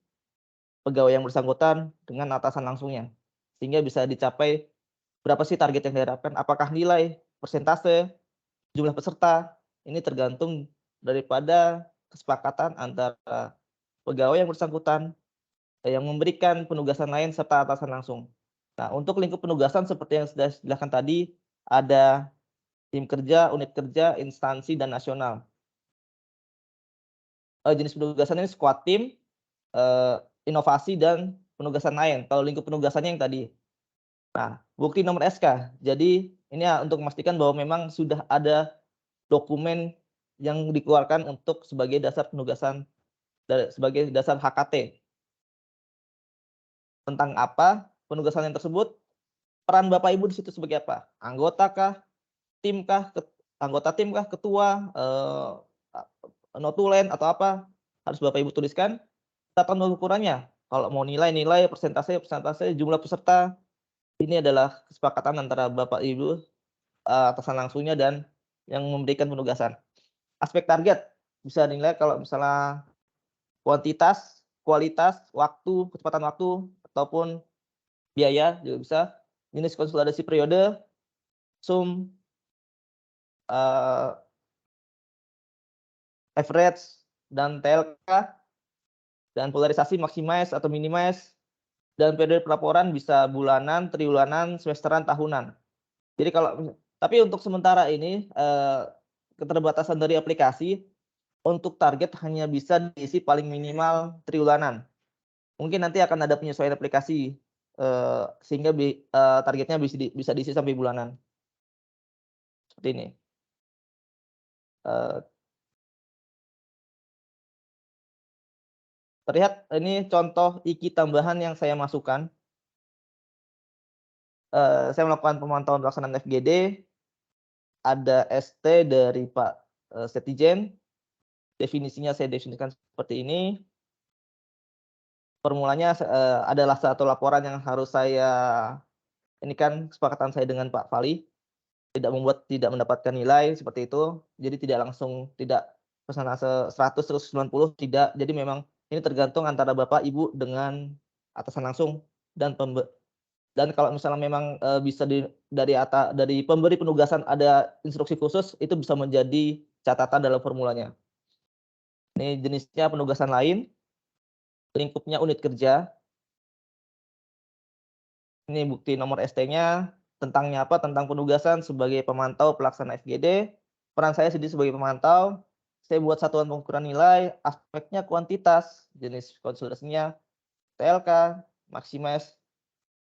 pegawai yang bersangkutan dengan atasan langsungnya. Sehingga bisa dicapai berapa sih target yang diharapkan, apakah nilai, persentase, jumlah peserta, ini tergantung daripada kesepakatan antara pegawai yang bersangkutan, yang memberikan penugasan lain, serta atasan langsung. Nah, untuk lingkup penugasan seperti yang sudah dijelaskan tadi, ada tim kerja, unit kerja, instansi, dan nasional. Jenis penugasan ini squad team, inovasi, dan penugasan lain. Kalau lingkup penugasannya yang tadi. Nah, bukti nomor SK. Jadi ini ya untuk memastikan bahwa memang sudah ada dokumen yang dikeluarkan untuk sebagai dasar penugasan, sebagai dasar HKT. Tentang apa penugasan yang tersebut, peran Bapak Ibu di situ sebagai apa? Anggota kah? Tim kah? Anggota tim kah? Ketua? Notulen atau apa? Harus Bapak Ibu tuliskan. Tata ukurannya. Kalau mau nilai, persentase, jumlah peserta. Ini adalah kesepakatan antara Bapak Ibu, atasan langsungnya dan yang memberikan penugasan. Aspek target bisa dinilai kalau misalnya kuantitas, kualitas, waktu, kecepatan waktu, ataupun biaya juga bisa. Jenis konsolidasi periode, sum, average, dan TLK, dan polarisasi maximize atau minimize, dan periode pelaporan bisa bulanan, triwulanan, semesteran, tahunan. Jadi tapi untuk sementara ini keterbatasan dari aplikasi, untuk target hanya bisa diisi paling minimal triwulanan. Mungkin nanti akan ada penyesuaian aplikasi sehingga targetnya bisa diisi sampai bulanan. Seperti ini. Terlihat ini contoh IKI tambahan yang saya masukkan. Saya melakukan pemantauan pelaksanaan FGD. Ada ST dari Pak Setijen. Definisinya saya definisikan seperti ini. Formulanya adalah satu laporan yang harus saya, ini kan kesepakatan saya dengan Pak Fali, tidak mendapatkan nilai seperti itu. Jadi tidak persentase 100 terus 90 tidak. Jadi memang ini tergantung antara Bapak Ibu dengan atasan langsung dan kalau misalnya memang bisa dari pemberi penugasan ada instruksi khusus, itu bisa menjadi catatan dalam formulanya. Ini jenisnya penugasan lain, lingkupnya unit kerja. Ini bukti nomor ST-nya, tentangnya apa? Tentang penugasan sebagai pemantau pelaksana FGD. Peran saya sendiri sebagai pemantau. Saya buat satuan pengukuran nilai, aspeknya kuantitas, jenis konsolidasinya TLK, maximize,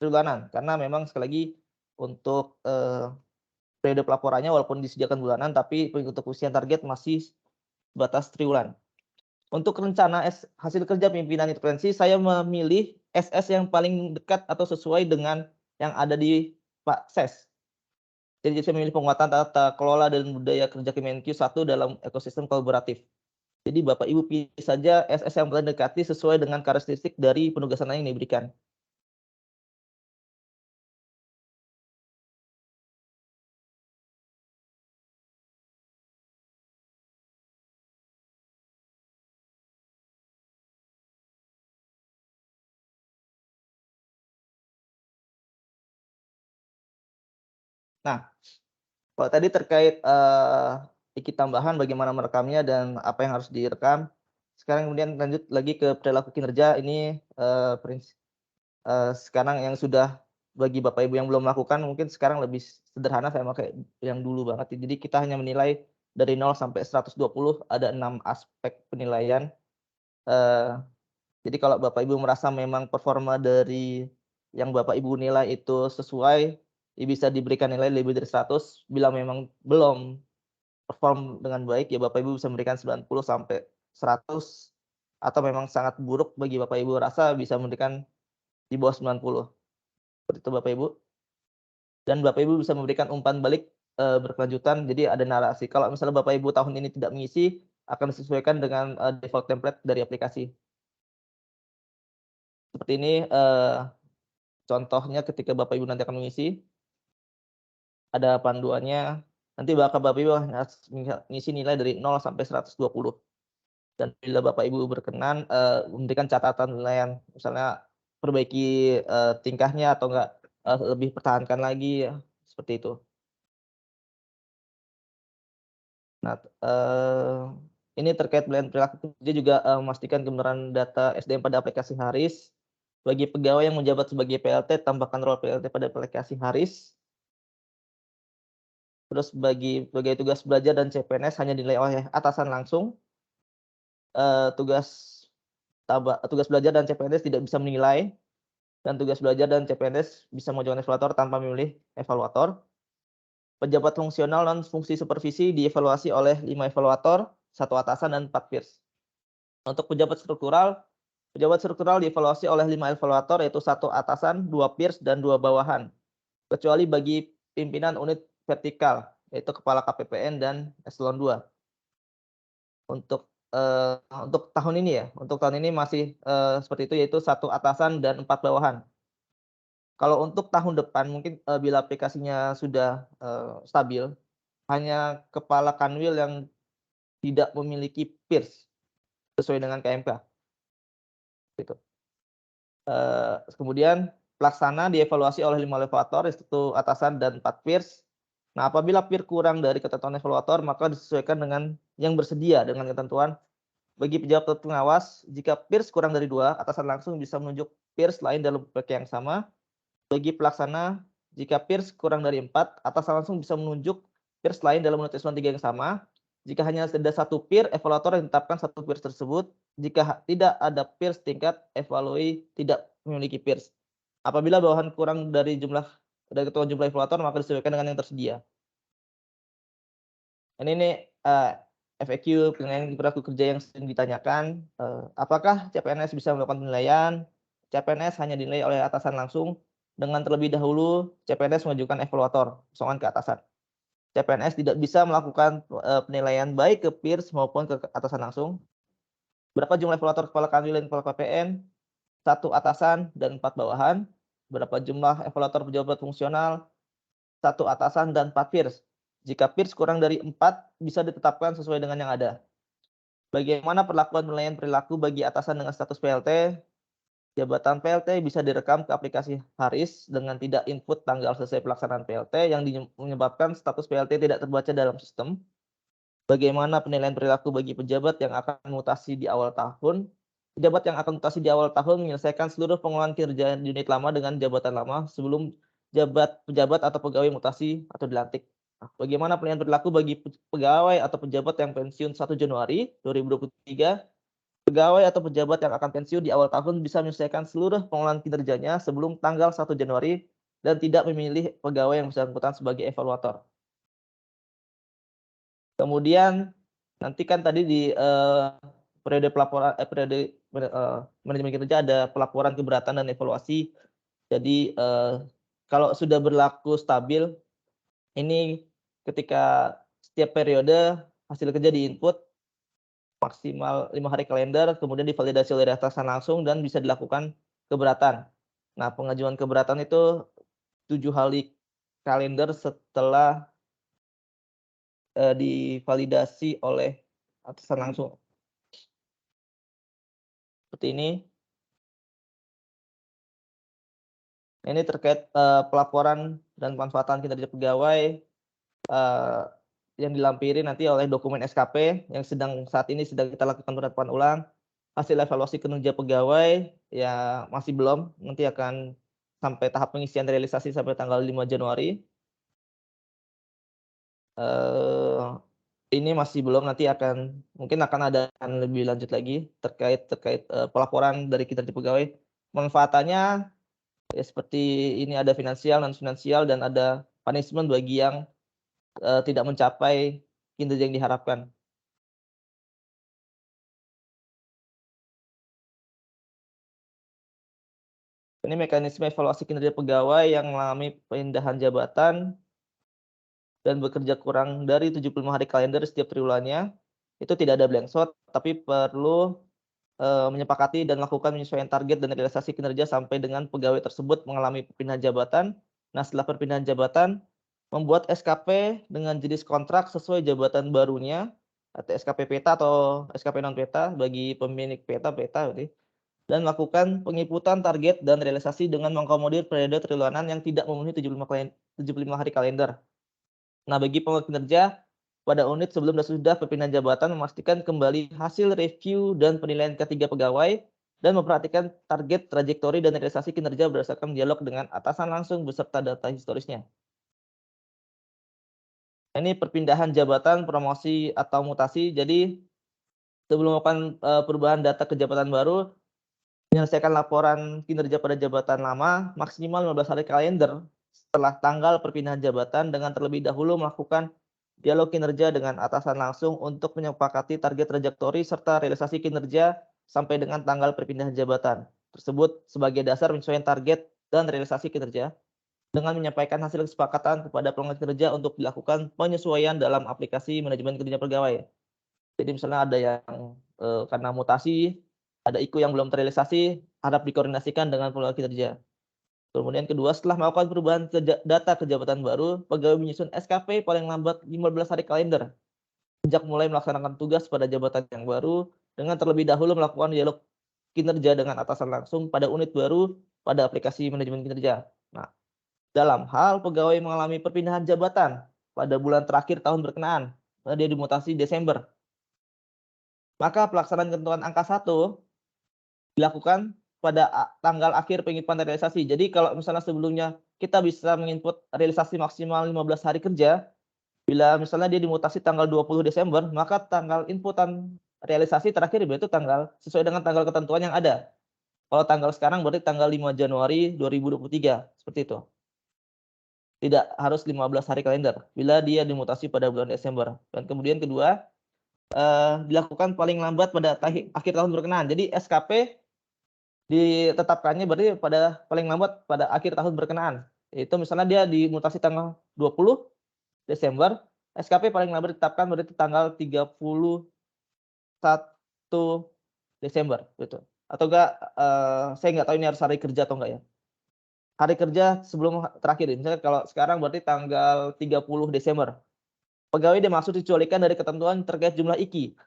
triwulanan. Karena memang sekali lagi untuk periode pelaporannya walaupun disediakan bulanan, tapi untuk usia target masih batas triwulan. Untuk rencana hasil kerja pimpinan intervensi, saya memilih SS yang paling dekat atau sesuai dengan yang ada di Pak Ses. Jadi saya memilih penguatan tata kelola dan budaya kerja Kemenkyu 1 dalam ekosistem kolaboratif. Jadi Bapak Ibu pilih saja SS yang paling dekati sesuai dengan karakteristik dari penugasan yang diberikan. Nah, kalau tadi terkait IKI tambahan bagaimana merekamnya dan apa yang harus direkam. Sekarang kemudian lanjut lagi ke perilaku kinerja. Ini sekarang yang sudah bagi Bapak Ibu yang belum melakukan mungkin sekarang lebih sederhana saya pakai yang dulu banget. Jadi kita hanya menilai dari 0 sampai 120 ada 6 aspek penilaian. Jadi kalau Bapak Ibu merasa memang performa dari yang Bapak Ibu nilai itu sesuai, bisa diberikan nilai lebih dari 100. Bila memang belum perform dengan baik, ya Bapak Ibu bisa memberikan 90 sampai 100. Atau memang sangat buruk bagi Bapak Ibu rasa bisa memberikan di bawah 90. Seperti itu Bapak Ibu. Dan Bapak Ibu bisa memberikan umpan balik berkelanjutan. Jadi ada narasi. Kalau misalnya Bapak Ibu tahun ini tidak mengisi, akan disesuaikan dengan default template dari aplikasi. Seperti ini contohnya ketika Bapak Ibu nanti akan mengisi, ada panduannya. Nanti Bapak Ibu mengisi nilai dari 0 sampai 120. Dan bila Bapak Ibu berkenan memberikan catatan penilaian, misalnya perbaiki tingkahnya atau enggak lebih pertahankan lagi, ya, seperti itu. Nah, ini terkait pilihan perilaku kerja juga memastikan kebenaran data SDM pada aplikasi Haris. Bagi pegawai yang menjabat sebagai PLT, tambahkan role PLT pada aplikasi Haris. Terus bagi tugas belajar dan CPNS hanya dinilai oleh atasan langsung. Tugas belajar dan CPNS tidak bisa menilai. dan tugas belajar dan CPNS bisa mengajukan evaluator tanpa memilih evaluator. Pejabat fungsional dan fungsi supervisi dievaluasi oleh 5 evaluator, 1 atasan dan 4 peers. Untuk pejabat struktural dievaluasi oleh 5 evaluator yaitu 1 atasan, 2 peers dan 2 bawahan. Kecuali bagi pimpinan unit vertikal yaitu kepala KPPN dan eselon 2. Untuk tahun ini ya, untuk tahun ini masih seperti itu yaitu 1 atasan dan 4 bawahan. Kalau untuk tahun depan mungkin bila aplikasinya sudah stabil, hanya kepala kanwil yang tidak memiliki peers sesuai dengan KMK. Gitu. Kemudian pelaksana dievaluasi oleh 5 evaluator, yaitu atasan dan 4 peers. Nah, apabila peer kurang dari ketentuan evaluator, maka disesuaikan dengan yang bersedia dengan ketentuan. Bagi pejabat pengawas, jika peers kurang dari 2, atasan langsung bisa menunjuk peers lain dalam PK yang sama. Bagi pelaksana, jika peers kurang dari 4, atasan langsung bisa menunjuk peers lain dalam unit eselon 3 yang sama. Jika hanya ada 1 peer, evaluator yang ditetapkan 1 peers tersebut. Jika tidak ada peers tingkat, evaluasi tidak memiliki peers. Apabila bawahan kurang dari ketentuan jumlah evaluator, maka disesuaikan dengan yang tersedia. Ini FAQ penilaian perilaku kerja yang sering ditanyakan. Apakah CPNS bisa melakukan penilaian? CPNS hanya dinilai oleh atasan langsung. Dengan terlebih dahulu CPNS mengajukan evaluator kosongan ke atasan. CPNS tidak bisa melakukan penilaian baik ke peers maupun ke atasan langsung. Berapa jumlah evaluator kepala kanwil dan kepala KPN? 1 atasan dan 4 bawahan. Berapa jumlah evaluator pejabat fungsional? 1 atasan dan 4 peers. Jika peers kurang dari 4, bisa ditetapkan sesuai dengan yang ada. Bagaimana perlakuan penilaian perilaku bagi atasan dengan status PLT? Jabatan PLT bisa direkam ke aplikasi Haris dengan tidak input tanggal selesai pelaksanaan PLT yang menyebabkan status PLT tidak terbaca dalam sistem. Bagaimana penilaian perilaku bagi pejabat yang akan mutasi di awal tahun? Pejabat yang akan mutasi di awal tahun menyelesaikan seluruh pengelolaan kinerja unit lama dengan jabatan lama sebelum pejabat atau pegawai mutasi atau dilantik. Bagaimana penilaian perilaku bagi pegawai atau pejabat yang pensiun 1 Januari 2023? Pegawai atau pejabat yang akan pensiun di awal tahun bisa menyelesaikan seluruh pengelolaan kinerjanya sebelum tanggal 1 Januari dan tidak memilih pegawai yang bersangkutan sebagai evaluator. Kemudian nanti kan tadi di periode pelaporan manajemen kinerja ada pelaporan keberatan dan evaluasi. Jadi kalau sudah berlaku stabil, ini ketika setiap periode hasil kerja diinput maksimal 5 hari kalender, kemudian divalidasi oleh atasan langsung dan bisa dilakukan keberatan. Nah, pengajuan keberatan itu 7 hari kalender setelah divalidasi oleh atasan langsung. Seperti ini. Ini terkait pelaporan dan pemanfaatan kinerja pegawai yang dilampiri nanti oleh dokumen SKP yang saat ini sedang kita lakukan penerapan ulang. Hasil evaluasi kinerja pegawai ya masih belum, nanti akan sampai tahap pengisian realisasi sampai tanggal 5 Januari. Ini masih belum, nanti mungkin akan ada lebih lanjut lagi terkait pelaporan dari kinerja pegawai. Manfaatannya ya seperti ini, ada finansial, non finansial, dan ada punishment bagi yang tidak mencapai kinerja yang diharapkan. Ini mekanisme evaluasi kinerja pegawai yang mengalami pindahan jabatan dan bekerja kurang dari 75 hari kalender setiap triwulannya. Itu tidak ada blank slot, tapi perlu menyepakati dan melakukan penyesuaian target dan realisasi kinerja sampai dengan pegawai tersebut mengalami perpindahan jabatan. Nah, setelah perpindahan jabatan, membuat SKP dengan jenis kontrak sesuai jabatan barunya, atau SKP peta atau SKP non peta bagi pemilik peta berarti, dan melakukan penginputan target dan realisasi dengan mengakomodir periode triwulan yang tidak memenuhi 75 hari kalender. Nah, bagi pegawai kinerja pada unit sebelum dan sudah perpindahan jabatan, memastikan kembali hasil review dan penilaian ketiga pegawai dan memperhatikan target, trajektori, dan realisasi kinerja berdasarkan dialog dengan atasan langsung beserta data historisnya. Ini perpindahan jabatan, promosi, atau mutasi. Jadi sebelum melakukan perubahan data ke jabatan baru, menyelesaikan laporan kinerja pada jabatan lama maksimal 15 hari kalender setelah tanggal perpindahan jabatan dengan terlebih dahulu melakukan dialog kinerja dengan atasan langsung untuk menyepakati target trajektori serta realisasi kinerja sampai dengan tanggal perpindahan jabatan tersebut sebagai dasar penyesuaian target dan realisasi kinerja dengan menyampaikan hasil kesepakatan kepada pelanggan kinerja untuk dilakukan penyesuaian dalam aplikasi manajemen kinerja pegawai. Jadi misalnya ada yang karena mutasi, ada IKU yang belum terrealisasi, harap dikoordinasikan dengan pelanggan kinerja. Kemudian kedua, setelah melakukan perubahan data ke jabatan baru, pegawai menyusun SKP paling lambat 15 hari kalender sejak mulai melaksanakan tugas pada jabatan yang baru dengan terlebih dahulu melakukan dialog kinerja dengan atasan langsung pada unit baru pada aplikasi manajemen kinerja. Nah, dalam hal pegawai mengalami perpindahan jabatan pada bulan terakhir tahun berkenaan, dia dimutasi Desember, maka pelaksanaan ketentuan angka 1 dilakukan pada tanggal akhir penginputan realisasi. Jadi kalau misalnya sebelumnya kita bisa menginput realisasi maksimal 15 hari kerja, bila misalnya dia dimutasi tanggal 20 Desember, maka tanggal inputan realisasi terakhir itu tanggal sesuai dengan tanggal ketentuan yang ada. Kalau tanggal sekarang berarti tanggal 5 Januari 2023, seperti itu. Tidak harus 15 hari kalender bila dia dimutasi pada bulan Desember. Dan kemudian kedua, dilakukan paling lambat pada akhir tahun berkenaan. Jadi SKP ditetapkannya berarti pada paling lambat pada akhir tahun berkenaan. Itu misalnya dia dimutasi tanggal 20 Desember, SKP paling lambat ditetapkan berarti tanggal 31 Desember gitu. Atau enggak, saya nggak tahu ini harus hari kerja atau enggak ya. Hari kerja sebelum terakhir, misalnya kalau sekarang berarti tanggal 30 Desember. Pegawai dimaksud dicualikan dari ketentuan terkait jumlah IKI.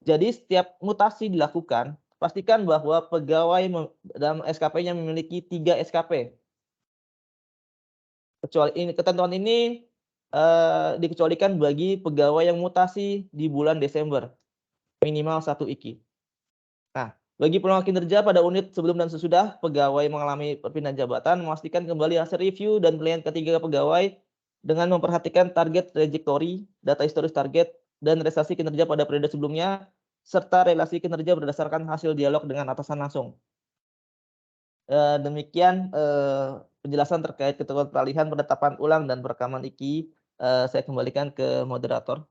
Jadi setiap mutasi dilakukan, pastikan bahwa pegawai dalam SKP-nya memiliki 3 SKP. Ketentuan ini dikecualikan bagi pegawai yang mutasi di bulan Desember, minimal 1 IKI. Nah, bagi pelanggan kinerja pada unit sebelum dan sesudah pegawai mengalami perpindahan jabatan, memastikan kembali hasil review dan penilaian ketiga pegawai dengan memperhatikan target trajektori, data historis target, dan realisasi kinerja pada periode sebelumnya, serta relasi kinerja berdasarkan hasil dialog dengan atasan langsung. Demikian penjelasan terkait ketentuan peralihan, penetapan ulang, dan perekaman IKI. Saya kembalikan ke moderator.